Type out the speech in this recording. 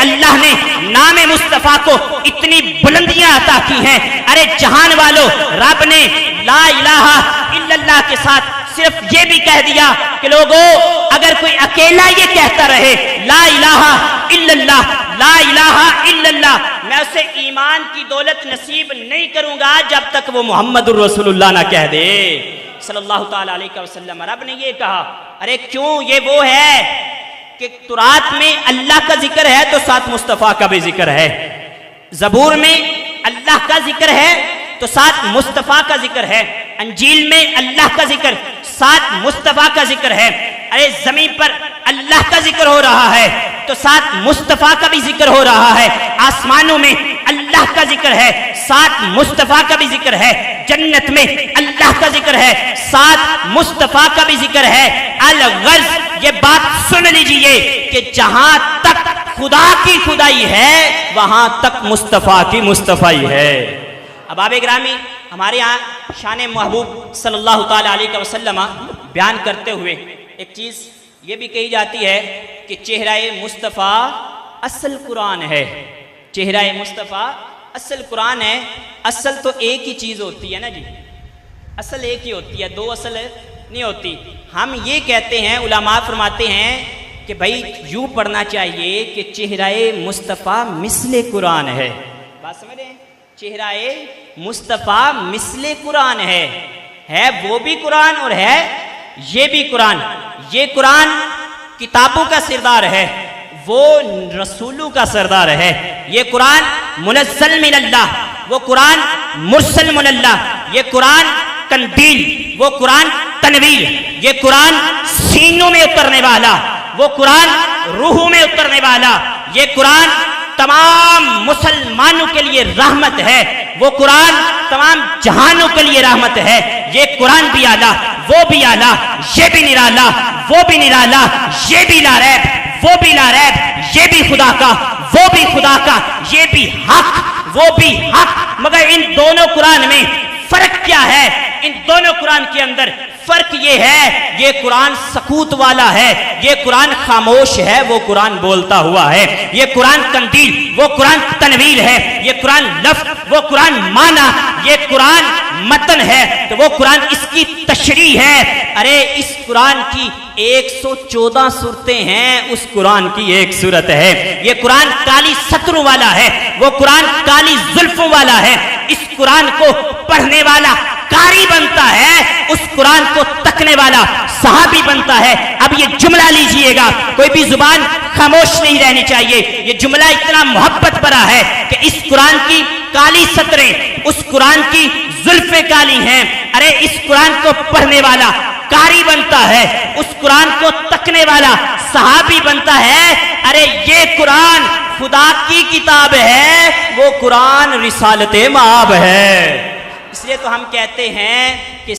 اللہ نے نام مصطفیٰ کو اتنی بلندیاں عطا کی ہیں. ارے جہان والو، رب نے لا الہ الا اللہ کے ساتھ صرف یہ بھی کہہ دیا کہ لوگوں اگر کوئی اکیلا یہ کہتا رہے لا الہ الا اللہ لا الہ الا اللہ، میں اسے ایمان کی دولت نصیب نہیں کروں گا جب تک وہ محمد الرسول اللہ نہ کہہ دے صلی اللہ تعالیٰ علیہ وسلم. رب نے یہ کہا. ارے کیوں؟ یہ وہ ہے کہ تورات میں اللہ کا ذکر ہے تو ساتھ مصطفیٰ کا بھی ذکر ہے، زبور میں اللہ کا ذکر ہے تو ساتھ مصطفیٰ کا ذکر ہے، انجیل میں اللہ کا ذکر ساتھ مصطفیٰ کا ذکر ہے. ارے زمین پر اللہ کا ذکر ہو رہا ہے تو ساتھ مصطفیٰ کا بھی ذکر ہو رہا ہے. آسمانوں میں اللہ کا ذکر ہے ساتھ مصطفیٰ کا بھی ذکر ہے. جنت میں اللہ کا ذکر ہے ساتھ مصطفیٰ کا بھی ذکر ہے. الغرض یہ بات سن لیجئے کہ جہاں تک خدا کی خدائی ہے وہاں تک مصطفیٰ کی مصطفیٰ ہے. اب آب گرامی، ہمارے یہاں شان محبوب صلی اللہ تعالیٰ علیہ وسلم بیان کرتے ہوئے ایک چیز یہ بھی کہی جاتی ہے کہ چہرہ مصطفیٰ اصل قرآن ہے. چہرہ مصطفیٰ اصل قرآن ہے. اصل تو ایک ہی چیز ہوتی ہے نا جی، اصل ایک ہی ہوتی ہے، دو اصل نہیں ہوتی. ہم یہ کہتے ہیں، علماء فرماتے ہیں کہ بھائی یوں پڑھنا چاہیے کہ چہرہ مصطفیٰ مثل قرآن ہے. بات سمجھ رہے ہیں؟ چہرہ مصطفیٰ مثل قرآن ہے وہ بھی قرآن اور ہے یہ بھی قرآن. یہ قرآن کتابوں کا سردار ہے، وہ رسولوں کا سردار ہے. یہ قرآن منزل من اللہ، وہ قرآن مرسل من اللہ. یہ قرآن قندیل، وہ قرآن تنویر. یہ قرآن سینوں میں اترنے والا، وہ قرآن روحوں میں اترنے والا. یہ قرآن تمام مسلمانوں کے لیے رحمت ہے، وہ قرآن تمام جہانوں کے لیے رحمت ہے. یہ قرآن بھی اعلیٰ، وہ بھی اعلیٰ، یہ بھی نرالا، وہ بھی نرالا، یہ بھی لا ریب، وہ بھی لا ریب. یہ بھی خدا کا، وہ بھی خدا کا. یہ بھی حق، وہ بھی حق. مگر ان دونوں قرآن میں فرق کیا ہے؟ ان دونوں قرآن کے اندر فرق یہ ہے، یہ قرآن سکوت والا ہے، یہ قرآن خاموش ہے، وہ قرآن بولتا ہوا ہے. یہ قرآن قندیل، وہ قرآن تنویر ہے. یہ قرآن لفظ، وہ قرآن معنی. یہ قرآن متن ہے تو وہ قرآن اس کی تشریح ہے. ارے اس قرآن کی 114 صورتیں ہیں، اس قرآن کی ایک صورت ہے. یہ قرآن کالی سطروں والا ہے، وہ قرآن کالی زلفوں والا ہے. اس قرآن کو پڑھنے والا قاری بنتا ہے، اس قرآن کو تکنے والا صحابی بنتا ہے. اب یہ جملہ لیجئے گا، کوئی بھی زبان خاموش نہیں رہنی چاہیے. یہ جملہ اتنا محبت بھرا ہے کہ اس قرآن کی کالی سطریں، اس قرآن کی زلفیں کالی ہیں. ارے اس قرآن کو پڑھنے والا قاری بنتا ہے، اس قرآن کو تکنے والا صحابی بنتا ہے. ارے یہ قرآن خدا کی کتاب ہے، وہ قرآن رسالت مآب ہے. اس لیے تو ہم کہتے ہیں کہ